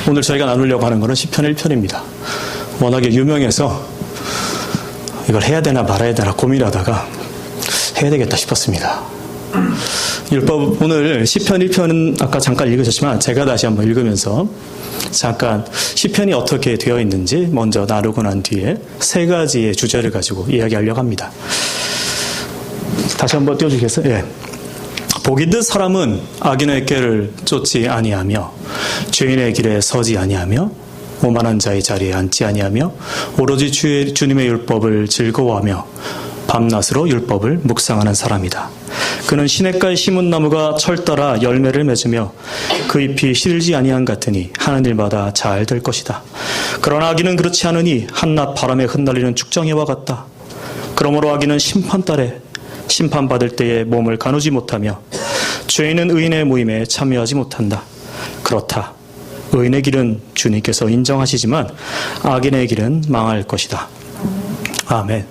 오늘 저희가 나누려고 하는 것은 시편 1편입니다. 워낙에 유명해서 이걸 해야 되나 말아야 되나 고민하다가 해야 되겠다 싶었습니다. 율법, 오늘 시편 1편은 아까 잠깐 읽으셨지만 제가 다시 한번 읽으면서 잠깐 시편이 어떻게 되어 있는지 먼저 나누고 난 뒤에 세 가지의 주제를 가지고 이야기하려고 합니다. 다시 한번 띄워주시겠어요? 예. 복이 듯 사람은 악인의 꾀를 쫓지 아니하며 죄인의 길에 서지 아니하며 오만한 자의 자리에 앉지 아니하며 오로지 주님의 율법을 즐거워하며 밤낮으로 율법을 묵상하는 사람이다. 그는 시냇가에 심은 나무가 철 따라 열매를 맺으며 그 잎이 시들지 아니한 같으니 하는 일마다 잘 될 것이다. 그러나 악인은 그렇지 않으니 한낮 바람에 흩날리는 죽정이와 같다. 그러므로 악인은 심판달에 심판받을 때에 몸을 가누지 못하며 죄인은 의인의 모임에 참여하지 못한다. 그렇다. 의인의 길은 주님께서 인정하시지만 악인의 길은 망할 것이다. 아멘.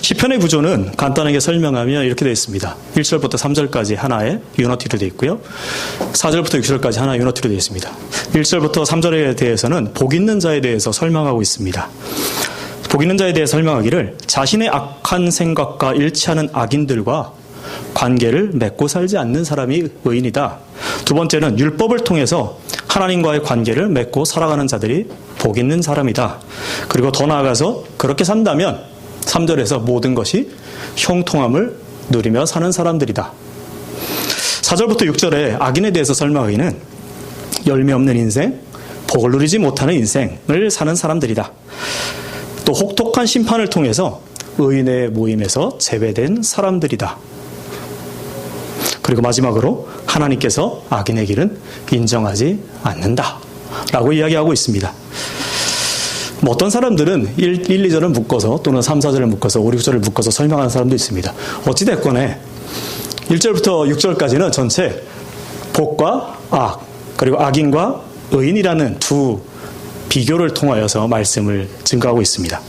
시편의 구조는 간단하게 설명하면 이렇게 되어 있습니다. 1절부터 3절까지 하나의 유너티로 되어 있고요. 4절부터 6절까지 하나의 유너티로 되어 있습니다. 1절부터 3절에 대해서는 복 있는 자에 대해서 설명하고 있습니다. 복 있는 자에 대해 설명하기를 자신의 악한 생각과 일치하는 악인들과 관계를 맺고 살지 않는 사람이 의인이다. 두 번째는 율법을 통해서 하나님과의 관계를 맺고 살아가는 자들이 복 있는 사람이다. 그리고 더 나아가서 그렇게 산다면 3절에서 모든 것이 형통함을 누리며 사는 사람들이다. 4절부터 6절에 악인에 대해서 설명하기는 열매 없는 인생, 복을 누리지 못하는 인생을 사는 사람들이다. 또 혹독한 심판을 통해서 의인의 모임에서 제외된 사람들이다. 그리고 마지막으로 하나님께서 악인의 길은 인정하지 않는다 라고 이야기하고 있습니다. 어떤 사람들은 1, 2절을 묶어서 또는 3, 4절을 묶어서 5, 6절을 묶어서 설명하는 사람도 있습니다. 어찌됐건에 1절부터 6절까지는 전체 복과 악, 그리고 악인과 의인이라는 두 비교를 통하여서 말씀을 증거하고 있습니다.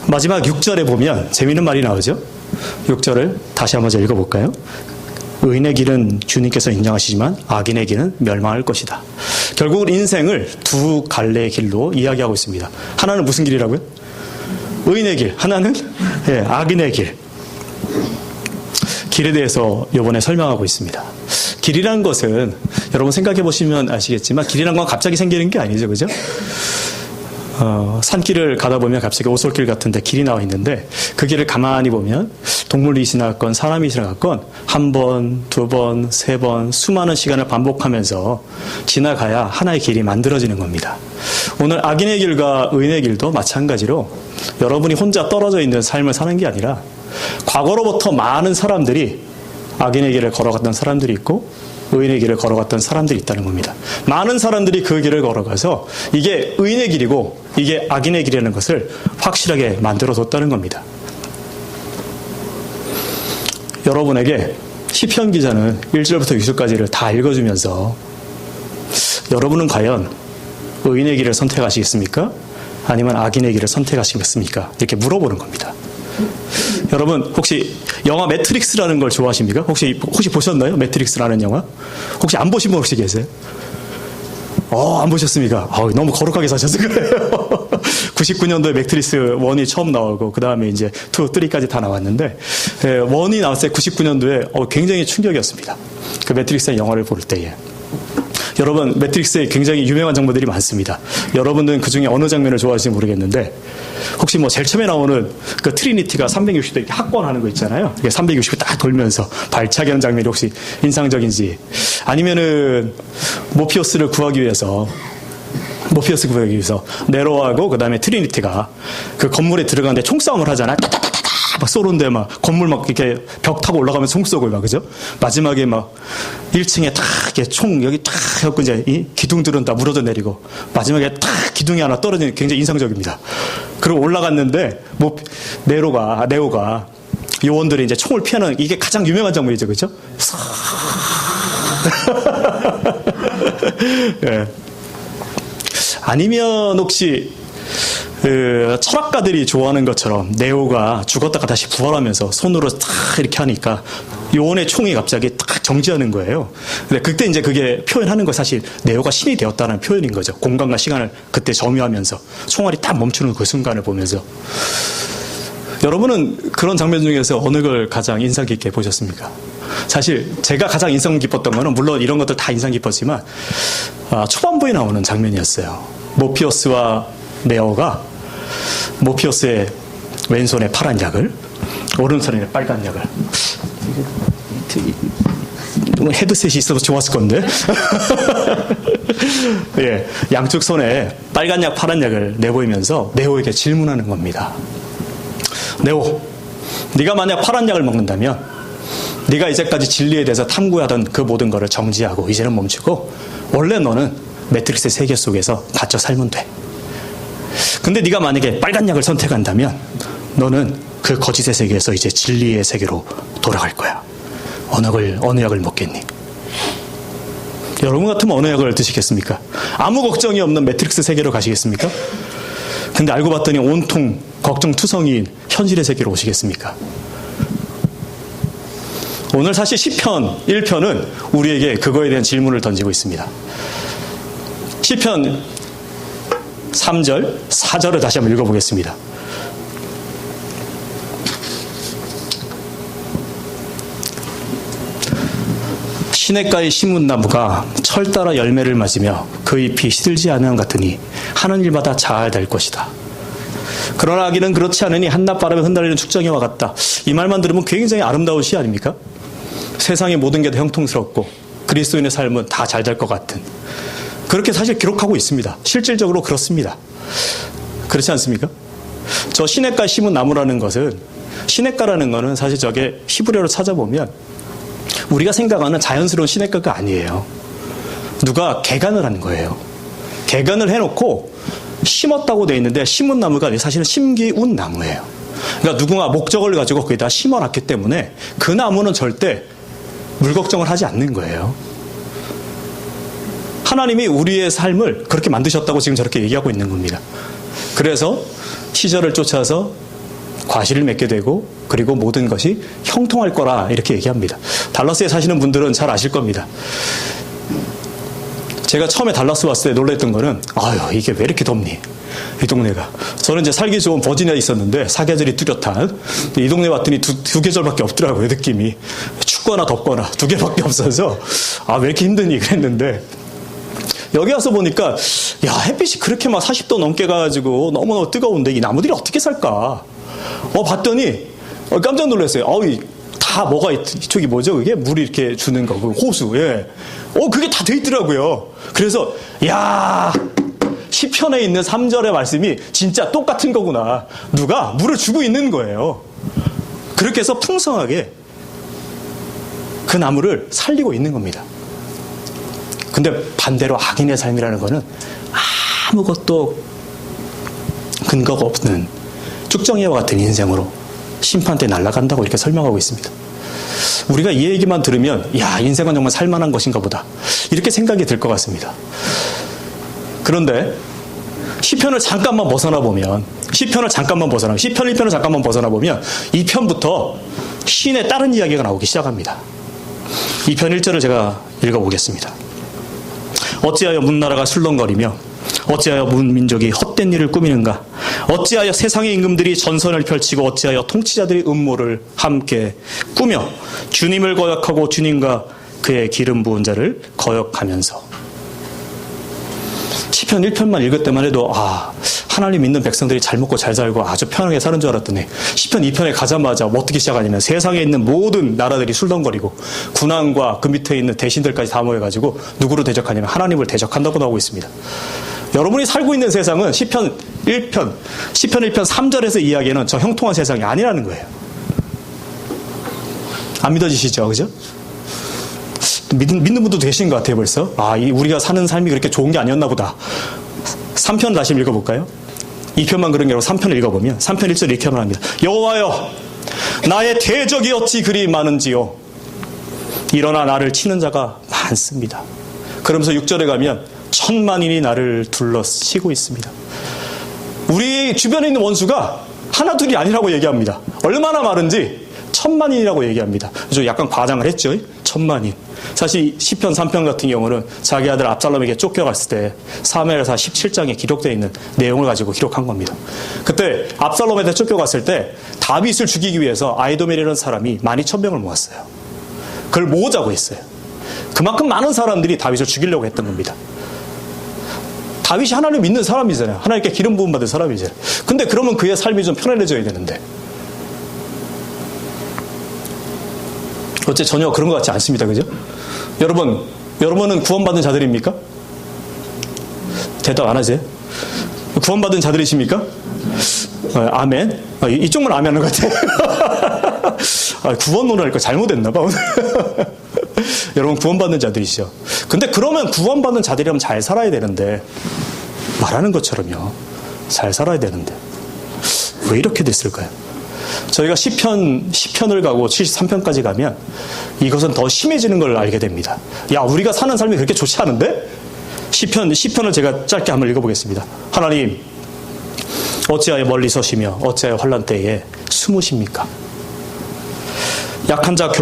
마지막 6절에 보면 재미있는 말이 나오죠. 6절을 다시 한번 읽어볼까요? 의인의 길은 주님께서 인정하시지만 악인의 길은 멸망할 것이다. 결국은 인생을 두 갈래의 길로 이야기하고 있습니다. 하나는 무슨 길이라고요? 의인의 길. 하나는 악인의 길. 길에 대해서 이번에 설명하고 있습니다. 길이라는 것은 여러분 생각해 보시면 아시겠지만 길이라는 건 갑자기 생기는 게 아니죠. 그죠? 산길을 가다 보면 갑자기 오솔길 같은데 길이 나와 있는데 그 길을 가만히 보면 동물이 지나갔건 사람이 지나갔건 한 번, 두 번, 세 번 수많은 시간을 반복하면서 지나가야 하나의 길이 만들어지는 겁니다. 오늘 악인의 길과 의인의 길도 마찬가지로 여러분이 혼자 떨어져 있는 삶을 사는 게 아니라 과거로부터 많은 사람들이 악인의 길을 걸어갔던 사람들이 있고 의인의 길을 걸어갔던 사람들이 있다는 겁니다. 많은 사람들이 그 길을 걸어가서 이게 의인의 길이고 이게 악인의 길이라는 것을 확실하게 만들어뒀다는 겁니다. 여러분에게 시편 기자는 1절부터 6절까지를 다 읽어주면서 여러분은 과연 의인의 길을 선택하시겠습니까? 아니면 악인의 길을 선택하시겠습니까? 이렇게 물어보는 겁니다. 여러분 혹시 영화 매트릭스라는 걸 좋아하십니까? 혹시 보셨나요? 매트릭스라는 영화? 혹시 안 보신 분 혹시 계세요? 안 보셨습니까? 너무 거룩하게 사셔서 그래요. 99년도에 매트릭스 1이 처음 나오고 그 다음에 이제 2, 3까지 다 나왔는데 1이 나왔을 때 99년도에 굉장히 충격이었습니다. 그 매트릭스의 영화를 볼 때에. 여러분 매트릭스에 굉장히 유명한 장면들이 많습니다. 여러분들은 그 중에 어느 장면을 좋아하실지 모르겠는데 혹시 제일 처음에 나오는 그 트리니티가 360도 이렇게 합권하는 거 있잖아요. 360도 딱 돌면서 발차기 하는 장면이 혹시 인상적인지 아니면은 모피어스를 구하기 위해서 네로하고 그 다음에 트리니티가 그 건물에 들어가는데 총싸움을 하잖아요. 막 쏘는데 막 건물 막 이렇게 벽 타고 올라가면서 총 쏘고 막 그죠? 마지막에 막 1층에 탁 이렇게 총 여기 탁 해갖고 이제 이 기둥들은 다 무너져 내리고 마지막에 탁 기둥이 하나 떨어지는 굉장히 인상적입니다. 그리고 올라갔는데 네오가 요원들이 이제 총을 피하는 이게 가장 유명한 장면이죠, 그죠? 예. 아니면 혹시 철학가들이 좋아하는 것처럼 네오가 죽었다가 다시 부활하면서 손으로 탁 이렇게 하니까 요원의 총이 갑자기 딱 정지하는 거예요. 근데 그때 이제 그게 표현하는 거 사실 네오가 신이 되었다는 표현인 거죠. 공간과 시간을 그때 점유하면서 총알이 딱 멈추는 그 순간을 보면서. 여러분은 그런 장면 중에서 어느 걸 가장 인상 깊게 보셨습니까? 사실 제가 가장 인상 깊었던 거는 물론 이런 것들 다 인상 깊었지만 초반부에 나오는 장면이었어요. 모피어스와 네오가 모피어스의 왼손에 파란 약을 오른손에 빨간 약을 헤드셋이 있어도 좋았을 건데 예, 양쪽 손에 빨간 약 파란 약을 내보이면서 네오에게 질문하는 겁니다. 네오, 네가 만약 파란 약을 먹는다면 네가 이제까지 진리에 대해서 탐구하던 그 모든 것을 정지하고 이제는 멈추고 원래 너는 매트릭스 세계 속에서 갇혀 살면 돼. 근데 네가 만약에 빨간 약을 선택한다면 너는 그 거짓의 세계에서 이제 진리의 세계로 돌아갈 거야. 어느 약을 먹겠니? 여러분 같으면 어느 약을 드시겠습니까? 아무 걱정이 없는 매트릭스 세계로 가시겠습니까? 근데 알고 봤더니 온통 걱정투성이인 현실의 세계로 오시겠습니까? 오늘 사실 시편 1편은 우리에게 그거에 대한 질문을 던지고 있습니다. 시편 3절, 4절을 다시 한번 읽어보겠습니다. 시냇가에 심은 나무가 철 따라 열매를 맞으며 그 잎이 시들지 않은 같으니 하는 일마다 잘 될 것이다. 그러나 하기는 그렇지 않으니 한낮바람에 흩날리는 축정이와 같다. 이 말만 들으면 굉장히 아름다운 시 아닙니까? 세상의 모든 게 다 형통스럽고 그리스도인의 삶은 다 잘 될 것 같은, 그렇게 사실 기록하고 있습니다. 실질적으로 그렇습니다. 그렇지 않습니까? 저 시냇가에 심은 나무라는 것은, 시냇가라는 것은 사실 저게 히브리어로 찾아보면 우리가 생각하는 자연스러운 시냇가가 아니에요. 누가 개간을 한 거예요. 개간을 해놓고 심었다고 돼 있는데 심은 나무가 사실은 심기운 나무예요. 그러니까 누군가 목적을 가지고 거기다 심어놨기 때문에 그 나무는 절대 물 걱정을 하지 않는 거예요. 하나님이 우리의 삶을 그렇게 만드셨다고 지금 저렇게 얘기하고 있는 겁니다. 그래서 시절을 쫓아서 과실을 맺게 되고 그리고 모든 것이 형통할 거라 이렇게 얘기합니다. 달라스에 사시는 분들은 잘 아실 겁니다. 제가 처음에 달라스 왔을 때 놀랬던 거는 아유 이게 왜 이렇게 덥니? 이 동네가. 저는 이제 살기 좋은 버지니아에 있었는데 사계절이 뚜렷한 이 동네 왔더니 두 계절밖에 없더라고요. 느낌이 춥거나 덥거나 두 개밖에 없어서 아 왜 이렇게 힘드니 그랬는데 여기 와서 보니까 야 햇빛이 그렇게 막 40도 넘게 가가지고 너무너무 뜨거운데 이 나무들이 어떻게 살까? 봤더니 깜짝 놀랐어요. 다 뭐가 이쪽이 뭐죠? 그게 물이 이렇게 주는 거, 그 호수. 예. 그게 다 돼 있더라고요. 그래서 야 시편에 있는 3절의 말씀이 진짜 똑같은 거구나. 누가 물을 주고 있는 거예요. 그렇게 해서 풍성하게 그 나무를 살리고 있는 겁니다. 근데 반대로 악인의 삶이라는 거는 아무것도 근거가 없는 쭉정이와 같은 인생으로 심판 때 날아간다고 이렇게 설명하고 있습니다. 우리가 이 얘기만 들으면 야 인생은 정말 살만한 것인가 보다 이렇게 생각이 들 것 같습니다. 그런데 시편을 잠깐만 벗어나 보면 시편 1편을 잠깐만 벗어나 보면 2편부터 신의 다른 이야기가 나오기 시작합니다. 2편 1절을 제가 읽어보겠습니다. 어찌하여 문나라가 술렁거리며 어찌하여 문민족이 헛된 일을 꾸미는가? 어찌하여 세상의 임금들이 전선을 펼치고 어찌하여 통치자들이 음모를 함께 꾸며 주님을 거역하고 주님과 그의 기름 부은 자를 거역하면서. 시편 1편만 읽을 때만 해도 하나님 믿는 백성들이 잘 먹고 잘 살고 아주 편하게 사는 줄 알았더니 시편 2편에 가자마자 어떻게 시작하냐면 세상에 있는 모든 나라들이 술렁거리고 군왕과 그 밑에 있는 대신들까지 다 모여가지고 누구를 대적하냐면 하나님을 대적한다고 나오고 있습니다. 여러분이 살고 있는 세상은 시편 1편 3절에서 이야기하는 저 형통한 세상이 아니라는 거예요. 안 믿어지시죠? 그죠? 믿는 분도 계신 것 같아요, 벌써. 우리가 사는 삶이 그렇게 좋은 게 아니었나 보다. 3편을 다시 읽어볼까요? 2편만 그런 게 아니고 3편을 읽어보면 3편 1절 이렇게 말합니다. 여호와여, 나의 대적이 어찌 그리 많은지요. 일어나 나를 치는 자가 많습니다. 그러면서 6절에 가면 천만인이 나를 둘러치고 있습니다. 우리 주변에 있는 원수가 하나 둘이 아니라고 얘기합니다. 얼마나 많은지 천만인이라고 얘기합니다. 좀 약간 과장을 했죠. 천만인. 사실 시편 3편 같은 경우는 자기 아들 압살롬에게 쫓겨갔을 때 사무엘하 17장에 기록되어 있는 내용을 가지고 기록한 겁니다. 그때 압살롬한테 쫓겨갔을 때 다윗을 죽이기 위해서 아히도멜이라는 사람이 12,000명을 모았어요. 그걸 모으자고 했어요. 그만큼 많은 사람들이 다윗을 죽이려고 했던 겁니다. 다윗이 하나님을 믿는 사람이잖아요. 하나님께 기름 부음 받은 사람이잖아요. 근데 그러면 그의 삶이 좀 편안해져야 되는데 어째 전혀 그런 것 같지 않습니다. 그죠? 여러분은 구원받은 자들입니까? 대답 안 하세요? 구원받은 자들이십니까? 아멘? 이쪽만 아멘 하는 것 같아요. 구원론을 하니까 잘못했나 봐. 여러분 구원받는 자들이시죠. 근데 그러면 구원받는 자들이라면 잘 살아야 되는데 말하는 것처럼요. 잘 살아야 되는데 왜 이렇게 됐을까요? 저희가 시편을 가고 73편까지 가면 이것은 더 심해지는 걸 알게 됩니다. 야, 우리가 사는 삶이 그렇게 좋지 않은데? 시편을 제가 짧게 한번 읽어보겠습니다. 하나님, 어찌하여 멀리 서시며 어찌하여 환난 때에 숨으십니까? 약한 자가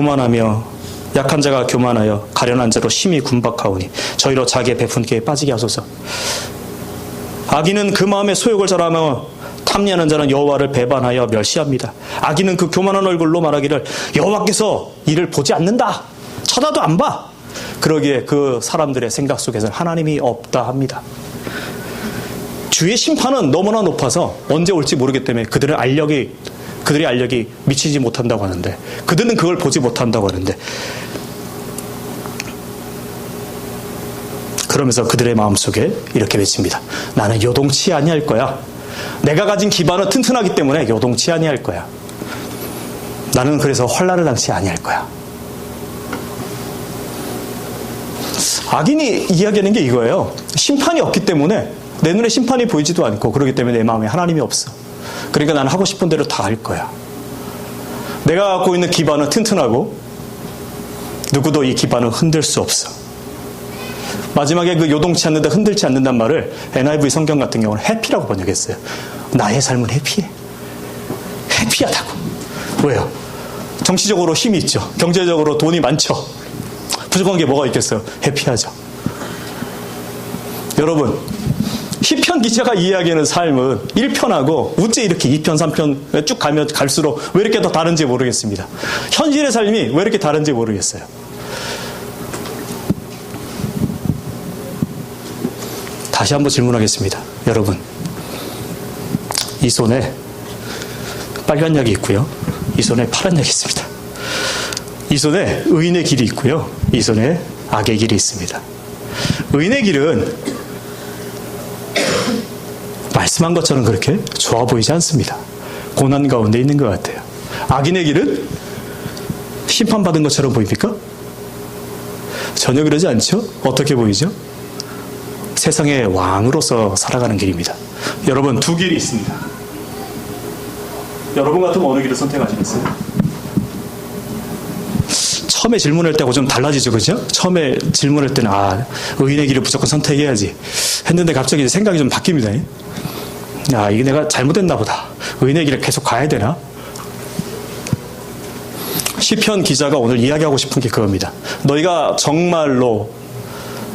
교만하여 가련한 자로 심히 군박하오니 저희로 자기의 베푼기에 빠지게 하소서. 악인은 그 마음에 소욕을 절하며 탐내하는 자는 여호와를 배반하여 멸시합니다. 악인은 그 교만한 얼굴로 말하기를 여호와께서 이를 보지 않는다. 쳐다도 안 봐. 그러기에 그 사람들의 생각 속에서는 하나님이 없다 합니다. 주의 심판은 너무나 높아서 언제 올지 모르기 때문에 그들의 알력이 미치지 못한다고 하는데 그들은 그걸 보지 못한다고 하는데 그러면서 그들의 마음속에 이렇게 외칩니다. 나는 요동치 아니할 거야. 내가 가진 기반은 튼튼하기 때문에 요동치 아니할 거야. 나는 그래서 환난을 당치 아니할 거야. 악인이 이야기하는 게 이거예요. 심판이 없기 때문에 내 눈에 심판이 보이지도 않고 그렇기 때문에 내 마음에 하나님이 없어. 그러니까 나는 하고 싶은 대로 다 할 거야. 내가 갖고 있는 기반은 튼튼하고 누구도 이 기반을 흔들 수 없어. 마지막에 그 요동치 않는다, 흔들지 않는다는 말을 NIV 성경 같은 경우는 해피라고 번역했어요. 나의 삶은 해피해. 해피하다고. 왜요? 정치적으로 힘이 있죠. 경제적으로 돈이 많죠. 부족한 게 뭐가 있겠어요? 해피하죠. 여러분, 시편 기자가 이야기하는 삶은 1편하고 어째 이렇게 2편, 3편 쭉 가면 갈수록 왜 이렇게 더 다른지 모르겠습니다. 현실의 삶이 왜 이렇게 다른지 모르겠어요. 다시 한번 질문하겠습니다. 여러분, 이 손에 빨간 약이 있고요. 이 손에 파란 약이 있습니다. 이 손에 의인의 길이 있고요. 이 손에 악의 길이 있습니다. 의인의 길은 말씀한 것처럼 그렇게 좋아 보이지 않습니다. 고난 가운데 있는 것 같아요. 악인의 길은 심판받은 것처럼 보입니까? 전혀 그러지 않죠? 어떻게 보이죠? 세상의 왕으로서 살아가는 길입니다. 여러분, 두 길이 있습니다. 여러분 같으면 어느 길을 선택하시겠어요? 처음에 질문할 때하고 좀 달라지죠, 그죠? 처음에 질문할 때는 의인의 길을 무조건 선택해야지 했는데 갑자기 이제 생각이 좀 바뀝니다. 이게 내가 잘못했나 보다. 의인의 길을 계속 가야 되나? 시편 기자가 오늘 이야기하고 싶은 게 그겁니다. 너희가 정말로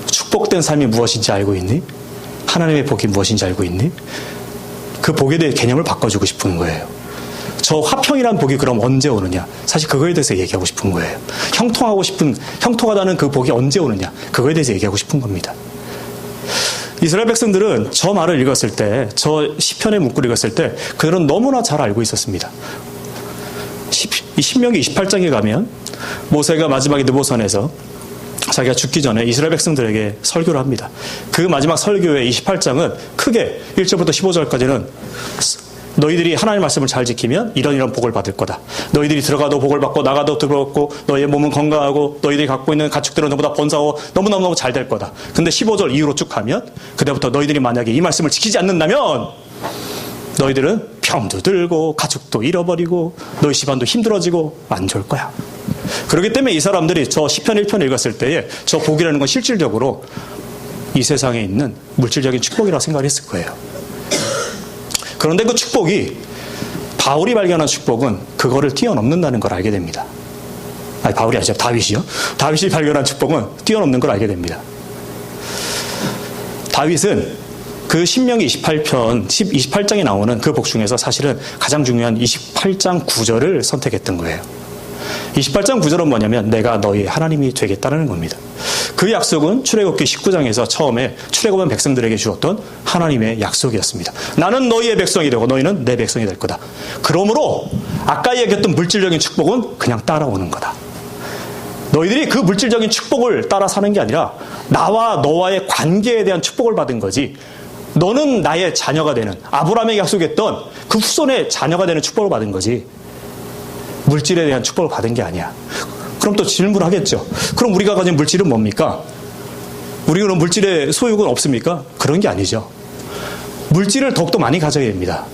축복된 삶이 무엇인지 알고 있니? 하나님의 복이 무엇인지 알고 있니? 그 복에 대해 개념을 바꿔주고 싶은 거예요. 저 화평이란 복이 그럼 언제 오느냐? 사실 그거에 대해서 얘기하고 싶은 거예요. 형통하다는 그 복이 언제 오느냐? 그거에 대해서 얘기하고 싶은 겁니다. 이스라엘 백성들은 저 말을 읽었을 때, 저 시편의 문구를 읽었을 때 그들은 너무나 잘 알고 있었습니다. 신명기 28장에 가면 모세가 마지막에 느보산에서 자기가 죽기 전에 이스라엘 백성들에게 설교를 합니다. 그 마지막 설교의 28장은 크게 1절부터 15절까지는 너희들이 하나님의 말씀을 잘 지키면 이런 복을 받을 거다. 너희들이 들어가도 복을 받고 나가도 복을 받고 너희의 몸은 건강하고 너희들이 갖고 있는 가축들은 너보다 번성하고 너무너무 잘 될 거다. 근데 15절 이후로 쭉 가면 그때부터 너희들이 만약에 이 말씀을 지키지 않는다면 너희들은 병도 들고 가축도 잃어버리고 너희 집안도 힘들어지고 안 좋을 거야. 그렇기 때문에 이 사람들이 저 시편 1편 읽었을 때에 저 복이라는 건 실질적으로 이 세상에 있는 물질적인 축복이라고 생각을 했을 거예요. 그런데 그 축복이 바울이 발견한 축복은 그거를 뛰어넘는다는 걸 알게 됩니다. 아니, 바울이 아니죠. 다윗이요. 다윗이 발견한 축복은 뛰어넘는 걸 알게 됩니다. 다윗은 그 신명기 28장에 나오는 그 복 중에서 사실은 가장 중요한 28장 9절을 선택했던 거예요. 28장 9절은 뭐냐면 내가 너희 하나님이 되겠다는 겁니다. 그 약속은 출애굽기 19장에서 처음에 출애굽한 백성들에게 주었던 하나님의 약속이었습니다. 나는 너희의 백성이 되고 너희는 내 백성이 될 거다. 그러므로 아까 얘기했던 물질적인 축복은 그냥 따라오는 거다. 너희들이 그 물질적인 축복을 따라 사는 게 아니라 나와 너와의 관계에 대한 축복을 받은 거지, 너는 나의 자녀가 되는, 아브라함에게 약속했던 그 후손의 자녀가 되는 축복을 받은 거지 물질에 대한 축복을 받은 게 아니야. 그럼 또 질문을 하겠죠. 그럼 우리가 가진 물질은 뭡니까? 우리는 물질의 소유가 없습니까? 그런 게 아니죠. 물질을 더욱더 많이 가져야 됩니다.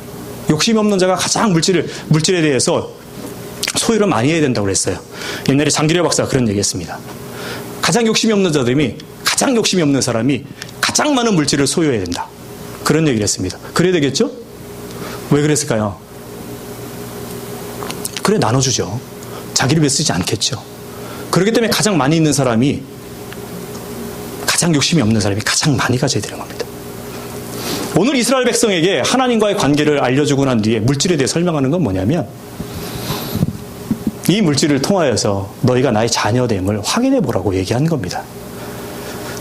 욕심이 없는 자가 가장 물질에 대해서 소유를 많이 해야 된다고 그랬어요. 옛날에 장기려 박사가 그런 얘기했습니다. 가장 욕심이 없는 사람이 가장 많은 물질을 소유해야 된다. 그런 얘기를 했습니다. 그래야 되겠죠? 왜 그랬을까요? 그래, 나눠주죠. 자기를 위해 쓰지 않겠죠. 그렇기 때문에 가장 많이 있는 사람이, 가장 욕심이 없는 사람이 가장 많이 가져야 되는 겁니다. 오늘 이스라엘 백성에게 하나님과의 관계를 알려주고 난 뒤에 물질에 대해 설명하는 건 뭐냐면, 이 물질을 통하여서 너희가 나의 자녀됨을 확인해 보라고 얘기한 겁니다.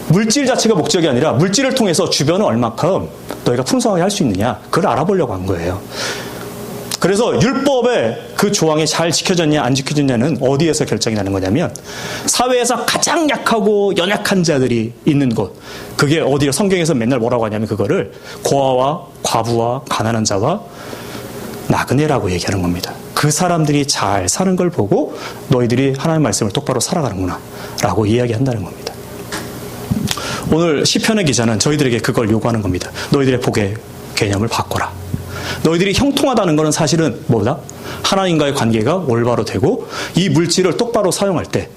물질 자체가 목적이 아니라 물질을 통해서 주변을 얼마큼 너희가 풍성하게 할 수 있느냐, 그걸 알아보려고 한 거예요. 그래서 율법의 그 조항이 잘 지켜졌냐 안 지켜졌냐는 어디에서 결정이 나는 거냐면, 사회에서 가장 약하고 연약한 자들이 있는 곳, 그게 어디요? 성경에서 맨날 뭐라고 하냐면 그거를 고아와 과부와 가난한 자와 나그네라고 얘기하는 겁니다. 그 사람들이 잘 사는 걸 보고 너희들이 하나님의 말씀을 똑바로 살아가는구나 라고 이야기한다는 겁니다. 오늘 시편의 기자는 저희들에게 그걸 요구하는 겁니다. 너희들의 복의 개념을 바꿔라. 너희들이 형통하다는 것은 사실은 뭐다? 하나님과의 관계가 올바로 되고 이 물질을 똑바로 사용할 때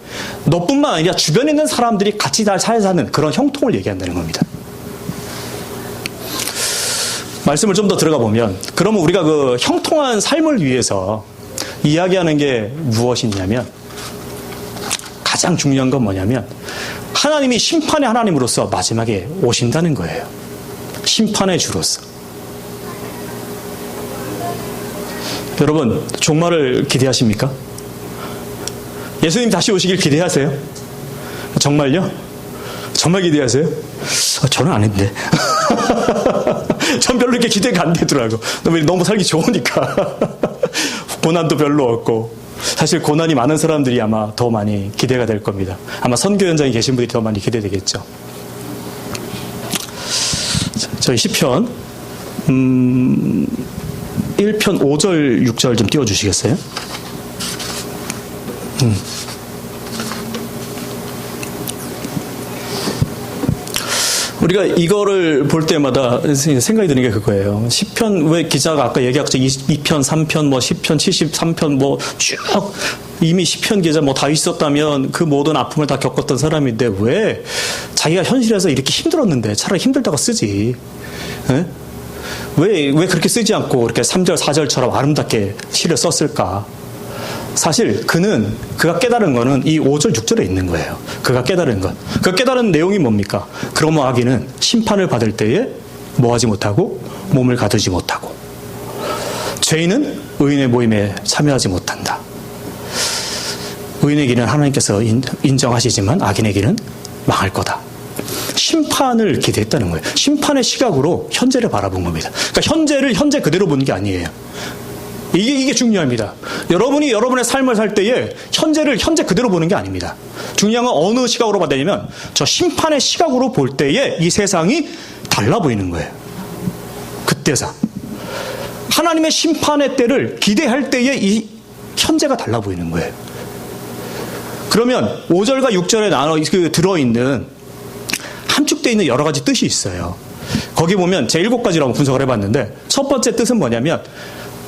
너뿐만 아니라 주변에 있는 사람들이 같이 잘 사는 그런 형통을 얘기한다는 겁니다. 말씀을 좀 더 들어가 보면, 그러면 우리가 그 형통한 삶을 위해서 이야기하는 게 무엇이냐면, 가장 중요한 건 뭐냐면 하나님이 심판의 하나님으로서 마지막에 오신다는 거예요. 심판의 주로서. 여러분, 종말을 기대하십니까? 예수님 다시 오시길 기대하세요? 정말요? 정말 기대하세요? 저는 안 했는데. 전 별로 이렇게 기대가 안 되더라고. 너무 살기 좋으니까. 고난도 별로 없고. 사실 고난이 많은 사람들이 아마 더 많이 기대가 될 겁니다. 아마 선교 현장에 계신 분들이 더 많이 기대되겠죠. 저희 시편 1편 5절 6절 좀 띄워주시겠어요? 우리가 이거를 볼 때마다 생각이 드는 게 그거예요. 시편, 왜 기자가 아까 얘기했죠? 2편, 3편, 뭐 10편, 73편, 뭐 쭉 이미 시편 기자 뭐 다 있었다면 그 모든 아픔을 다 겪었던 사람인데 왜 자기가 현실에서 이렇게 힘들었는데 차라리 힘들다고 쓰지? 에? 왜 그렇게 쓰지 않고 이렇게 3절, 4절처럼 아름답게 시를 썼을까? 사실 그가 깨달은 거는 이 5절, 6절에 있는 거예요. 그가 깨달은 것. 그 깨달은 내용이 뭡니까? 그러므로 악인은 심판을 받을 때에 뭐하지 못하고 몸을 가두지 못하고, 죄인은 의인의 모임에 참여하지 못한다. 의인의 길은 하나님께서 인정하시지만 악인의 길은 망할 거다. 심판을 기대했다는 거예요. 심판의 시각으로 현재를 바라본 겁니다. 그러니까 현재를 현재 그대로 보는 게 아니에요. 이게 중요합니다. 여러분이 여러분의 삶을 살 때에 현재를 현재 그대로 보는 게 아닙니다. 중요한 건 어느 시각으로 받냐면 저 심판의 시각으로 볼 때에 이 세상이 달라 보이는 거예요. 그때서 하나님의 심판의 때를 기대할 때에 이 현재가 달라 보이는 거예요. 그러면 5절과 6절에 들어있는 함축되어 있는 여러 가지 뜻이 있어요. 거기 보면 제 7가지로 한번 분석을 해봤는데, 첫 번째 뜻은 뭐냐면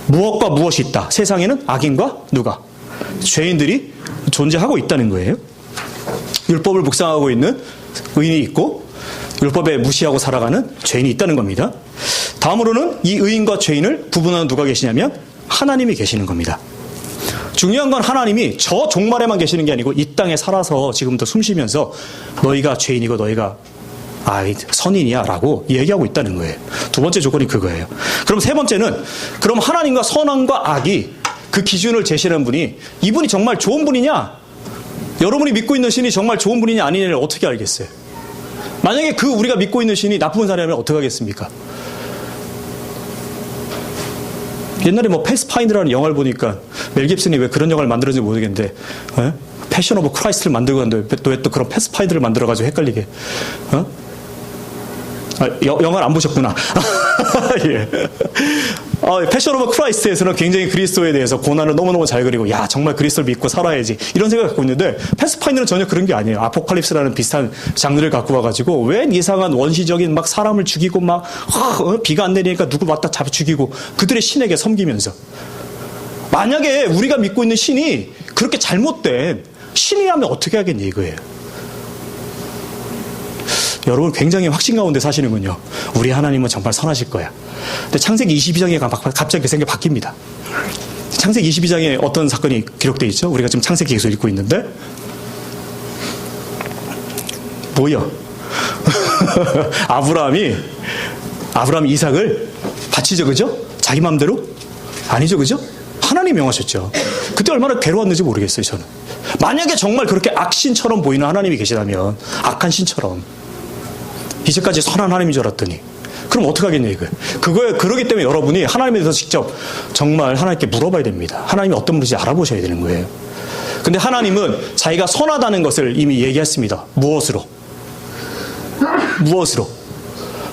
무엇과 무엇이 있다. 세상에는 악인과 누가? 죄인들이 존재하고 있다는 거예요. 율법을 묵상하고 있는 의인이 있고 율법에 무시하고 살아가는 죄인이 있다는 겁니다. 다음으로는 이 의인과 죄인을 구분하는 누가 계시냐면 하나님이 계시는 겁니다. 중요한 건 하나님이 저 종말에만 계시는 게 아니고 이 땅에 살아서 지금도 숨 쉬면서 너희가 죄인이고 너희가 선인이야 라고 얘기하고 있다는 거예요. 두 번째 조건이 그거예요. 그럼 세 번째는 그럼 하나님과 선함과 악이 그 기준을 제시하는 분이 이분이 정말 좋은 분이냐? 여러분이 믿고 있는 신이 정말 좋은 분이냐 아니냐를 어떻게 알겠어요? 만약에 우리가 믿고 있는 신이 나쁜 사람이면 어떻게 하겠습니까? 옛날에 패스파인더라는 영화를 보니까 멜 깁슨이 왜 그런 영화를 만들었는지 모르겠는데 패션 오브 크라이스트를 만들고 갔는데 왜 또 그런 패스파인더를 만들어가지고 헷갈리게 영화를 안 보셨구나. 예. 패션 오브 크라이스트에서는 굉장히 그리스도에 대해서 고난을 너무너무 잘 그리고 정말 그리스도를 믿고 살아야지 이런 생각을 갖고 있는데 패스파인더는 전혀 그런 게 아니에요. 아포칼립스라는 비슷한 장르를 갖고 와가지고 웬 이상한 원시적인 막 사람을 죽이고 막 비가 안 내리니까 누구 맞다 잡아 죽이고 그들의 신에게 섬기면서 만약에 우리가 믿고 있는 신이 그렇게 잘못된 신이라면 어떻게 하겠니 이거예요. 여러분 굉장히 확신 가운데 사시는군요. 우리 하나님은 정말 선하실 거야. 근데 창세기 22장에 갑자기 그 생각이 바뀝니다. 창세기 22장에 어떤 사건이 기록되어 있죠? 우리가 지금 창세기 계속 읽고 있는데 뭐요? 아브라함이 이삭을 바치죠, 그죠? 자기 마음대로? 아니죠, 그죠? 하나님이 명하셨죠. 그때 얼마나 괴로웠는지 모르겠어요, 저는. 만약에 정말 그렇게 악신처럼 보이는 하나님이 계시다면, 악한 신처럼 이제까지 선한 하나님인 줄 알았더니 그럼 어떻게 하겠냐 이거예요. 그러기 때문에 여러분이 하나님에 대해서 직접 정말 하나님께 물어봐야 됩니다. 하나님이 어떤 분인지 알아보셔야 되는 거예요. 근데 하나님은 자기가 선하다는 것을 이미 얘기했습니다. 무엇으로?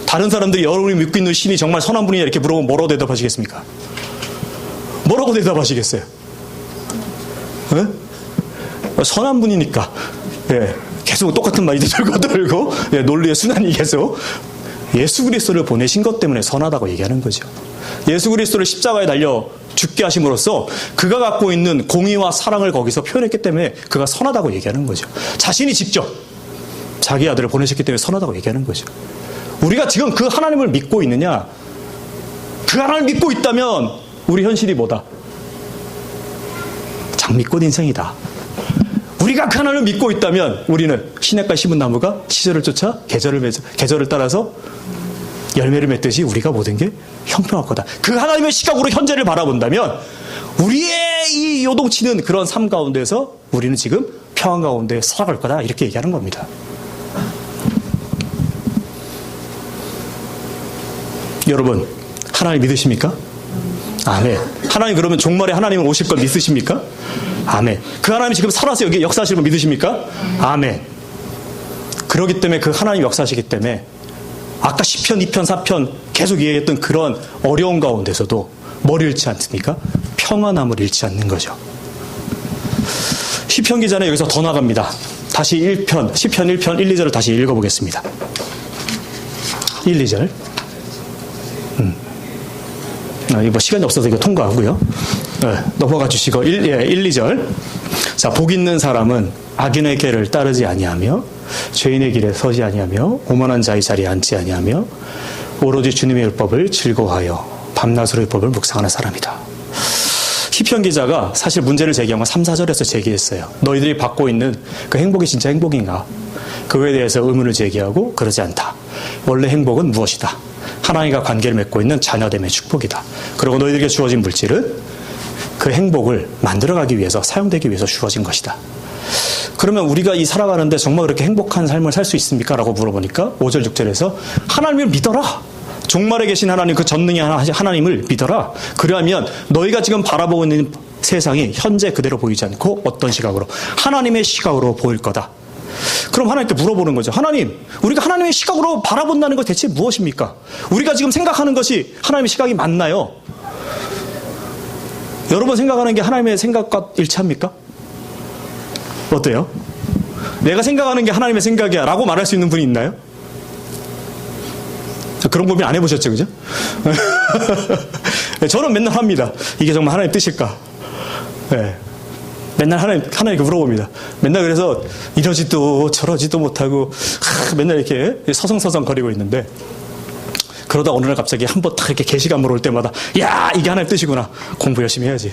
다른 사람들이 여러분이 믿고 있는 신이 정말 선한 분이냐 이렇게 물어보면 뭐라고 대답하시겠습니까? 뭐라고 대답하시겠어요? 선한 분이니까. 예. 계속 똑같은 말이 들고 논리의 순환이 계속 예수 그리스도를 보내신 것 때문에 선하다고 얘기하는 거죠. 예수 그리스도를 십자가에 달려 죽게 하심으로써 그가 갖고 있는 공의와 사랑을 거기서 표현했기 때문에 그가 선하다고 얘기하는 거죠. 자신이 직접 자기 아들을 보내셨기 때문에 선하다고 얘기하는 거죠. 우리가 지금 그 하나님을 믿고 있느냐? 그 하나님을 믿고 있다면 우리 현실이 뭐다? 장미꽃 인생이다. 우리가 그 하나님을 믿고 있다면 우리는 시냇가에 심은 나무가 시절을 쫓아 계절을 따라서 열매를 맺듯이 우리가 모든 게 형평할 거다. 그 하나님의 시각으로 현재를 바라본다면 우리의 이 요동치는 그런 삶 가운데서 우리는 지금 평안 가운데 살아갈 거다. 이렇게 얘기하는 겁니다. 여러분, 하나님 믿으십니까? 아멘. 하나님 그러면 종말에 하나님은 오실 걸 믿으십니까? 아멘. 그 하나님이 지금 살아서 여기 역사하시는 거 믿으십니까? 아멘. 그렇기 때문에 그 하나님 역사하시기 때문에 아까 10편, 2편, 4편 계속 얘기했던 그런 어려운 가운데서도 뭘 잃지 않습니까? 평안함을 잃지 않는 거죠. 시편 기자는 여기서 더 나갑니다. 다시 1편, 시편 1편 1, 2절을 다시 읽어보겠습니다. 1, 2절. 이거 시간이 없어서 이거 통과하고요. 넘어가 주시고 1, 2절. 자, 복 있는 사람은 악인의 길을 따르지 아니하며 죄인의 길에 서지 아니하며 오만한 자의 자리에 앉지 아니하며 오로지 주님의 율법을 즐거워하여 밤낮으로 율법을 묵상하는 사람이다. 시편 기자가 사실 문제를 제기한 건 3, 4절에서 제기했어요. 너희들이 받고 있는 그 행복이 진짜 행복인가? 그거에 대해서 의문을 제기하고 그러지 않다. 원래 행복은 무엇이다? 하나님과 관계를 맺고 있는 자녀됨의 축복이다. 그리고 너희들에게 주어진 물질은 그 행복을 만들어가기 위해서 사용되기 위해서 주어진 것이다. 그러면 우리가 이 살아가는데 정말 그렇게 행복한 삶을 살 수 있습니까? 라고 물어보니까 5절 6절에서 하나님을 믿어라. 종말에 계신 하나님, 그 전능의 하나님을 믿어라. 그러면 너희가 지금 바라보고 있는 세상이 현재 그대로 보이지 않고 어떤 시각으로? 하나님의 시각으로 보일 거다. 그럼 하나님께 물어보는 거죠. 하나님, 우리가 하나님의 시각으로 바라본다는 것 대체 무엇입니까? 우리가 지금 생각하는 것이 하나님의 시각이 맞나요? 여러분 생각하는 게 하나님의 생각과 일치합니까? 어때요? 내가 생각하는 게 하나님의 생각이야 라고 말할 수 있는 분이 있나요? 그런 고민 안 해보셨죠, 그죠? 저는 맨날 합니다. 이게 정말 하나님 뜻일까? 네. 맨날 하나님께 물어봅니다. 맨날 그래서 이러지도 저러지도 못하고 맨날 이렇게 서성서성 거리고 있는데 그러다 어느 날 갑자기 한 번 딱 이렇게 계시감으로 올 때마다 야, 이게 하나님 뜻이구나. 공부 열심히 해야지.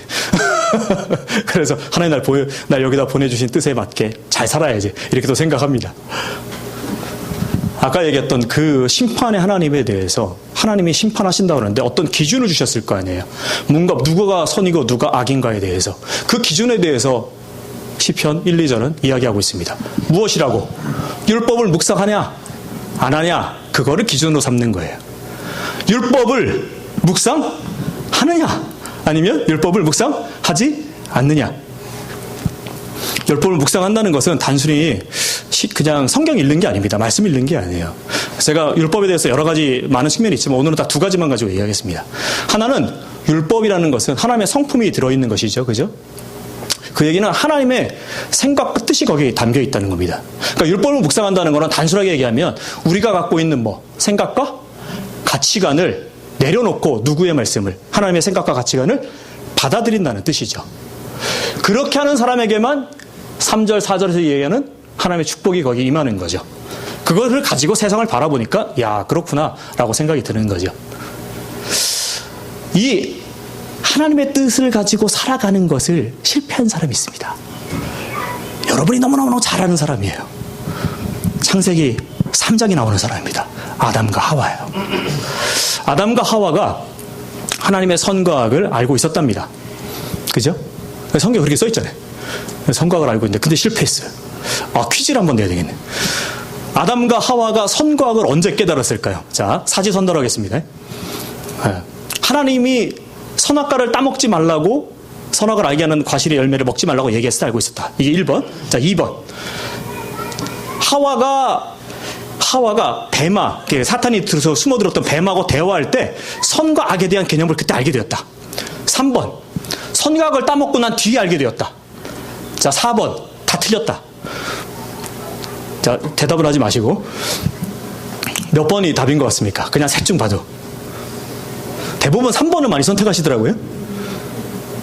그래서 하나님 날 여기다 보내주신 뜻에 맞게 잘 살아야지. 이렇게 또 생각합니다. 아까 얘기했던 그 심판의 하나님에 대해서 하나님이 심판하신다고 하는데 어떤 기준을 주셨을 거 아니에요. 뭔가 누가 선이고 누가 악인가에 대해서 그 기준에 대해서 시편 1, 2절은 이야기하고 있습니다. 무엇이라고? 율법을 묵상하냐 안 하냐 그거를 기준으로 삼는 거예요. 율법을 묵상하느냐 아니면 율법을 묵상하지 않느냐. 율법을 묵상한다는 것은 단순히 그냥 성경 읽는 게 아닙니다. 말씀 읽는 게 아니에요. 제가 율법에 대해서 여러 가지 많은 측면이 있지만 오늘은 딱 두 가지만 가지고 이야기하겠습니다. 하나는 율법이라는 것은 하나님의 성품이 들어있는 것이죠. 그죠? 그 얘기는 하나님의 생각과 뜻이 거기에 담겨 있다는 겁니다. 그러니까 율법을 묵상한다는 것은 단순하게 얘기하면 우리가 갖고 있는 생각과 가치관을 내려놓고 누구의 말씀을 하나님의 생각과 가치관을 받아들인다는 뜻이죠. 그렇게 하는 사람에게만 3절, 4절에서 얘기하는 하나님의 축복이 거기 임하는 거죠. 그것을 가지고 세상을 바라보니까 야, 그렇구나 라고 생각이 드는 거죠. 이 하나님의 뜻을 가지고 살아가는 것을 실패한 사람이 있습니다. 여러분이 너무너무 잘 아는 사람이에요. 창세기 3장에 나오는 사람입니다. 아담과 하와예요. 아담과 하와가 하나님의 선과 악을 알고 있었답니다. 그죠? 성경에 그렇게 써있잖아요. 선과 악을 알고 있는데 근데 실패했어요. 퀴즈를 한번 내야 되겠네. 아담과 하와가 선과 악을 언제 깨달았을까요? 자, 사지선다로 하겠습니다. 하나님이 선악과를 따먹지 말라고 선악을 알게 하는 과실의 열매를 먹지 말라고 얘기했을 때 알고 있었다. 이게 1번. 자, 2번. 하와가 배마, 사탄이 들어서 숨어들었던 뱀하고 대화할 때 선과 악에 대한 개념을 그때 알게 되었다. 3번. 선과 악을 따먹고 난 뒤에 알게 되었다. 자, 4번. 다 틀렸다. 자, 대답을 하지 마시고 몇 번이 답인 것 같습니까? 그냥 셋 중 봐도 대부분 3번을 많이 선택하시더라고요.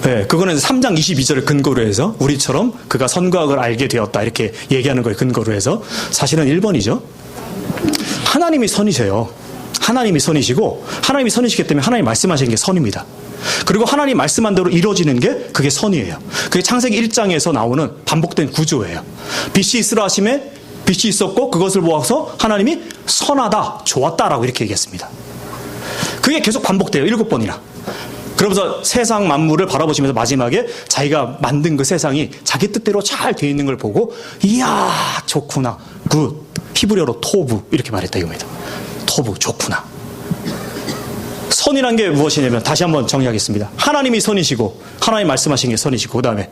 네, 그거는 3장 22절을 근거로 해서 우리처럼 그가 선과 악을 알게 되었다 이렇게 얘기하는 거에 근거로 해서 사실은 1번이죠. 하나님이 선이세요. 하나님이 선이시고 하나님이 선이시기 때문에 하나님이 말씀하시는 게 선입니다. 그리고 하나님 말씀한 대로 이루어지는 게 그게 선이에요. 그게 창세기 1장에서 나오는 반복된 구조예요. 빛이 있으라 하심에 빛이 있었고 그것을 보아서 하나님이 선하다, 좋았다라고 이렇게 얘기했습니다. 그게 계속 반복돼요. 7번이나. 그러면서 세상 만물을 바라보시면서 마지막에 자기가 만든 그 세상이 자기 뜻대로 잘 되어 있는 걸 보고 이야 좋구나, 굿, 히브리어로 토부 이렇게 말했다 이겁니다. 토부, 좋구나. 선이란 게 무엇이냐면 다시 한번 정리하겠습니다. 하나님이 선이시고 하나님 말씀하신 게 선이시고 그 다음에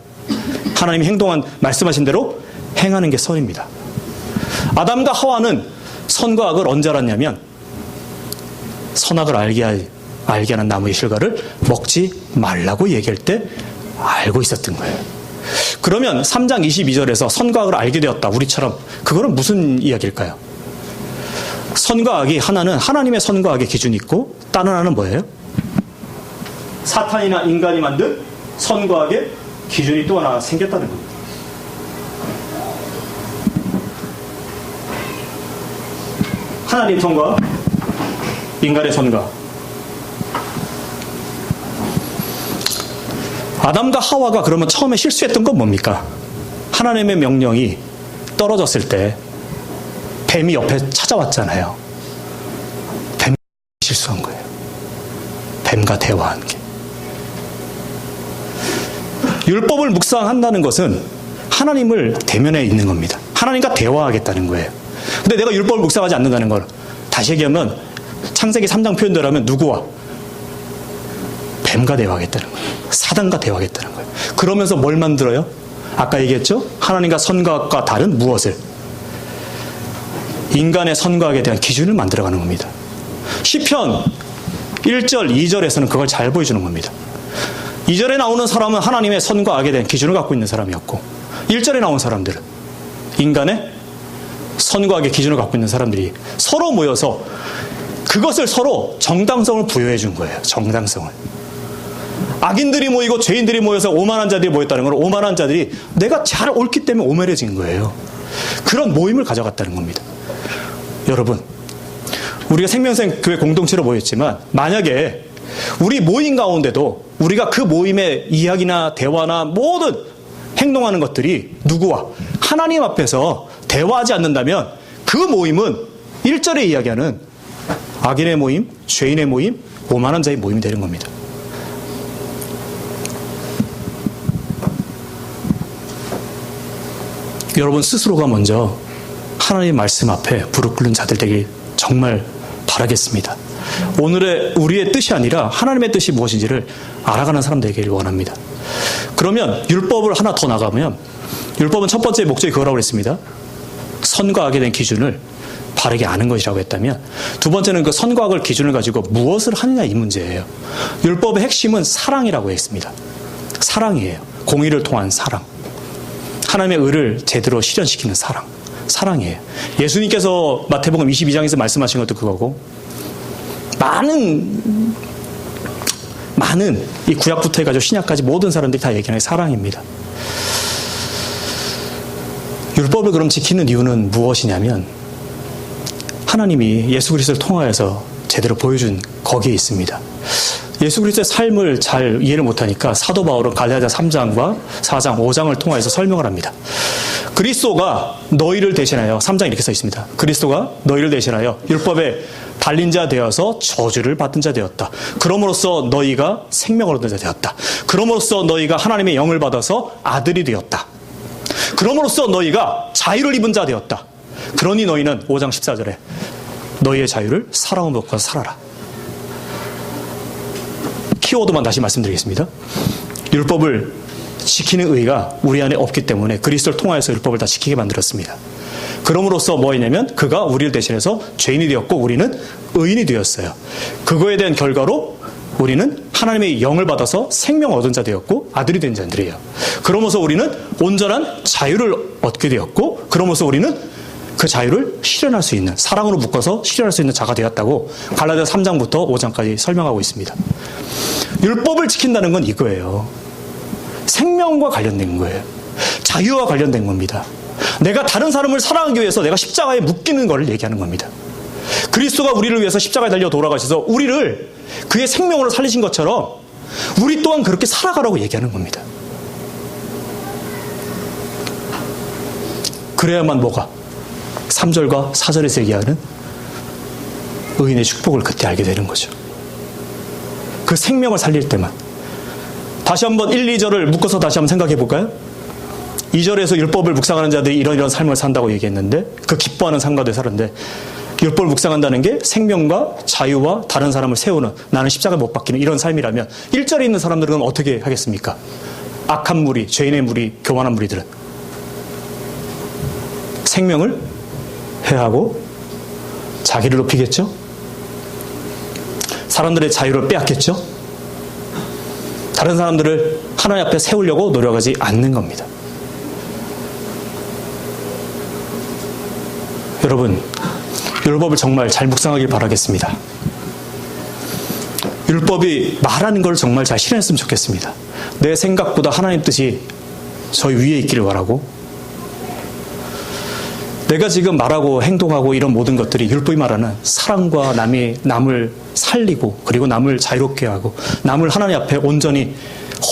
하나님이 말씀하신 대로 행하는 게 선입니다. 아담과 하와는 선과 악을 언제 알았냐면 선악을 알게 하는 나무의 실과를 먹지 말라고 얘기할 때 알고 있었던 거예요. 그러면 3장 22절에서 선과 악을 알게 되었다. 우리처럼. 그거는 무슨 이야기일까요? 선과 악이 하나는 하나님의 선과 악의 기준이 있고 다른 하나는 뭐예요? 사탄이나 인간이 만든 선과 악의 기준이 또 하나 생겼다는 겁니다. 하나님 선과 인간의 선과. 아담과 하와가 그러면 처음에 실수했던 건 뭡니까? 하나님의 명령이 떨어졌을 때 뱀이 옆에 찾아왔잖아요. 뱀이 실수한 거예요. 뱀과 대화한 게. 율법을 묵상한다는 것은 하나님을 대면해 있는 겁니다. 하나님과 대화하겠다는 거예요. 근데 내가 율법을 묵상하지 않는다는 걸 다시 얘기하면 창세기 3장 표현대로 하면 누구와? 뱀과 대화하겠다는 거예요. 사단과 대화하겠다는 거예요. 그러면서 뭘 만들어요? 아까 얘기했죠? 하나님과 선과 악과 다른 무엇을? 인간의 선과 악에 대한 기준을 만들어가는 겁니다. 시편 1절, 2절에서는 그걸 잘 보여주는 겁니다. 2절에 나오는 사람은 하나님의 선과 악에 대한 기준을 갖고 있는 사람이었고 1절에 나온 사람들은 인간의 선과 악의 기준을 갖고 있는 사람들이 서로 모여서 그것을 서로 정당성을 부여해 준 거예요. 정당성을. 악인들이 모이고 죄인들이 모여서 오만한 자들이 모였다는 건 오만한 자들이 내가 잘 옳기 때문에 오만해진 거예요. 그런 모임을 가져갔다는 겁니다. 여러분, 우리가 생명생 교회 공동체로 모였지만 만약에 우리 모임 가운데도 우리가 그 모임의 이야기나 대화나 모든 행동하는 것들이 누구와 하나님 앞에서 대화하지 않는다면 그 모임은 1절에 이야기하는 악인의 모임, 죄인의 모임, 오만한 자의 모임이 되는 겁니다. 여러분 스스로가 먼저 하나님의 말씀 앞에 무릎 꿇는 자들 되길 정말 바라겠습니다. 오늘의 우리의 뜻이 아니라 하나님의 뜻이 무엇인지를 알아가는 사람 되기를 원합니다. 그러면 율법을 하나 더 나가면 율법은 첫 번째 목적이 그거라고 했습니다. 선과 악에 대한 기준을 바르게 아는 것이라고 했다면 두 번째는 그 선과 악을 기준을 가지고 무엇을 하느냐 이 문제예요. 율법의 핵심은 사랑이라고 했습니다. 사랑이에요. 공의를 통한 사랑. 하나님의 의를 제대로 실현시키는 사랑. 사랑이에요. 예수님께서 마태복음 22장에서 말씀하신 것도 그거고 많은 이 구약부터 해가지고 신약까지 모든 사람들이 다 얘기하는 게 사랑입니다. 율법을 그럼 지키는 이유는 무엇이냐면 하나님이 예수 그리스도를 통하여서 제대로 보여준 거기에 있습니다. 예수 그리스도의 삶을 잘 이해를 못하니까 사도 바울은 갈라디아 3장과 4장, 5장을 통하여서 설명을 합니다. 그리스도가 너희를 대신하여 3장 이렇게 써 있습니다. 그리스도가 너희를 대신하여 율법에 달린 자 되어서 저주를 받은 자 되었다. 그럼으로써 너희가 생명을 얻은 자 되었다. 그럼으로써 너희가 하나님의 영을 받아서 아들이 되었다. 그럼으로써 너희가 자유를 입은 자 되었다. 그러니 너희는 5장 14절에 너희의 자유를 사랑으로 먹고 살아라. 키워드만 다시 말씀드리겠습니다. 율법을 지키는 의가 우리 안에 없기 때문에 그리스도를 통하여서 율법을 다 지키게 만들었습니다. 그럼으로써 뭐였냐면 그가 우리를 대신해서 죄인이 되었고 우리는 의인이 되었어요. 그거에 대한 결과로 우리는 하나님의 영을 받아서 생명을 얻은 자 되었고 아들이 된 자들이에요. 그러면서 우리는 온전한 자유를 얻게 되었고 그러면서 우리는 그 자유를 실현할 수 있는 사랑으로 묶어서 실현할 수 있는 자가 되었다고 갈라디아 3장부터 5장까지 설명하고 있습니다. 율법을 지킨다는 건 이거예요. 생명과 관련된 거예요. 자유와 관련된 겁니다. 내가 다른 사람을 사랑하기 위해서 내가 십자가에 묶이는 것을 얘기하는 겁니다. 그리스도가 우리를 위해서 십자가에 달려 돌아가셔서 우리를 그의 생명으로 살리신 것처럼 우리 또한 그렇게 살아가라고 얘기하는 겁니다. 그래야만 뭐가 3절과 4절에서 얘기하는 의인의 축복을 그때 알게 되는 거죠. 그 생명을 살릴 때만. 다시 한번 1, 2절을 묶어서 다시 한번 생각해 볼까요? 2절에서 율법을 묵상하는 자들이 이런 삶을 산다고 얘기했는데 그 기뻐하는 삶가들 사는데 율법을 묵상한다는 게 생명과 자유와 다른 사람을 세우는 나는 십자가에 못 박히는 이런 삶이라면 1절에 있는 사람들은 어떻게 하겠습니까? 악한 무리, 죄인의 무리, 교만한 무리들은 생명을 해하고 자기를 높이겠죠? 사람들의 자유를 빼앗겠죠? 다른 사람들을 하나님 앞에 세우려고 노력하지 않는 겁니다. 여러분, 율법을 정말 잘 묵상하길 바라겠습니다. 율법이 말하는 걸 정말 잘 실현했으면 좋겠습니다. 내 생각보다 하나님 뜻이 저 위에 있기를 바라고 내가 지금 말하고 행동하고 이런 모든 것들이 율법이 말하는 사랑과 남을 살리고 그리고 남을 자유롭게 하고 남을 하나님 앞에 온전히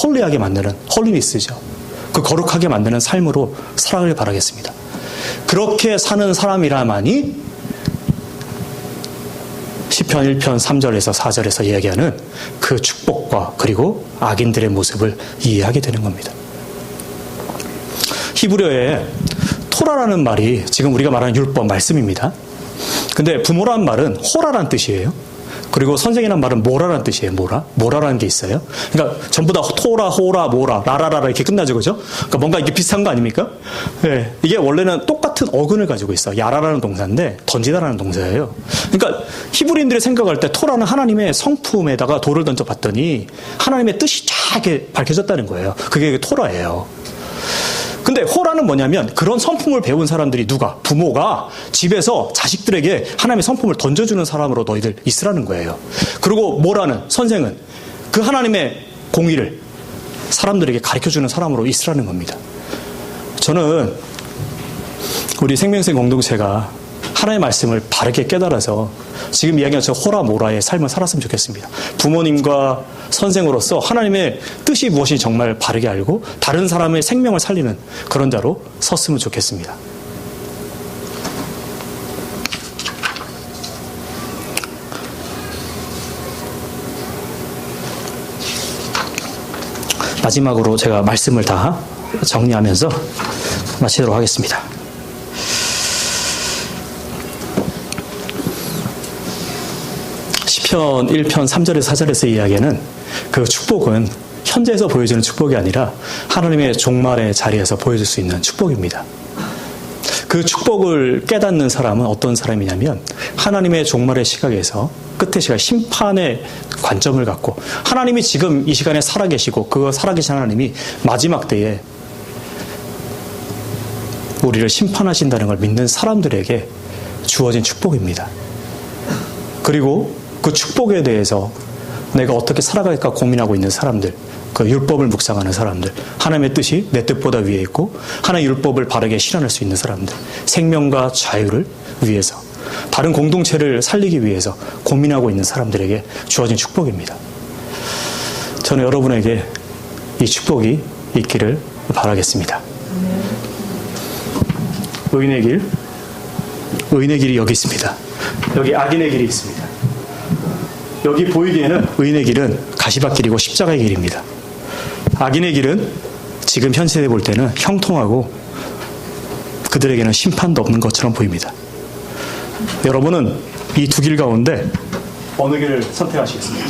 홀리하게 만드는 홀리니스죠. 그 거룩하게 만드는 삶으로 살아가길 바라겠습니다. 그렇게 사는 사람이라만이 시편 1편 3절에서 4절에서 이야기하는 그 축복과 그리고 악인들의 모습을 이해하게 되는 겁니다. 히브리어에 토라라는 말이 지금 우리가 말하는 율법 말씀입니다. 근데 부모라는 말은 호라라는 뜻이에요. 그리고 선생이라는 말은 모라라는 뜻이에요. 모라라는 게 있어요. 그러니까 전부 다 토라, 호라, 모라, 라라라라 이렇게 끝나죠. 그죠? 그러니까 뭔가 이게 비슷한 거 아닙니까? 네. 이게 원래는 똑같은 어근을 가지고 있어. 야라라는 동사인데 던지다라는 동사예요. 그러니까 히브리인들이 생각할 때 토라는 하나님의 성품에다가 돌을 던져봤더니 하나님의 뜻이 쫙 이렇게 밝혀졌다는 거예요. 그게 토라예요. 근데 호라는 뭐냐면 그런 성품을 배운 사람들이 누가? 부모가 집에서 자식들에게 하나님의 성품을 던져주는 사람으로 너희들 있으라는 거예요. 그리고 모라는 선생은 그 하나님의 공의를 사람들에게 가르쳐주는 사람으로 있으라는 겁니다. 저는 우리 생명생 공동체가 하나님의 말씀을 바르게 깨달아서 지금 이야기한 저 호라모라의 삶을 살았으면 좋겠습니다. 부모님과 선생으로서 하나님의 뜻이 무엇인지 정말 바르게 알고 다른 사람의 생명을 살리는 그런 자로 섰으면 좋겠습니다. 마지막으로 제가 말씀을 다 정리하면서 마치도록 하겠습니다. 시편 1편 3절에서 4절에서 이야기하는 그 축복은 현재에서 보여지는 축복이 아니라 하나님의 종말의 자리에서 보여줄 수 있는 축복입니다. 그 축복을 깨닫는 사람은 어떤 사람이냐면 하나님의 종말의 시각에서 끝의 시각, 심판의 관점을 갖고 하나님이 지금 이 시간에 살아계시고 그 살아계신 하나님이 마지막 때에 우리를 심판하신다는 걸 믿는 사람들에게 주어진 축복입니다. 그리고 그 축복에 대해서 내가 어떻게 살아갈까 고민하고 있는 사람들, 그 율법을 묵상하는 사람들, 하나님의 뜻이 내 뜻보다 위에 있고 하나님의 율법을 바르게 실현할 수 있는 사람들, 생명과 자유를 위해서 다른 공동체를 살리기 위해서 고민하고 있는 사람들에게 주어진 축복입니다. 저는 여러분에게 이 축복이 있기를 바라겠습니다. 의인의 길이 여기 있습니다. 여기 악인의 길이 있습니다. 여기 보이기에는 의인의 길은 가시밭길이고 십자가의 길입니다. 악인의 길은 지금 현 세대에 볼 때는 형통하고 그들에게는 심판도 없는 것처럼 보입니다. 여러분은 이 두 길 가운데 어느 길을 선택하시겠습니까?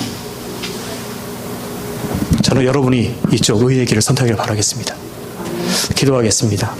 저는 여러분이 이쪽 의인의 길을 선택하길 바라겠습니다. 기도하겠습니다.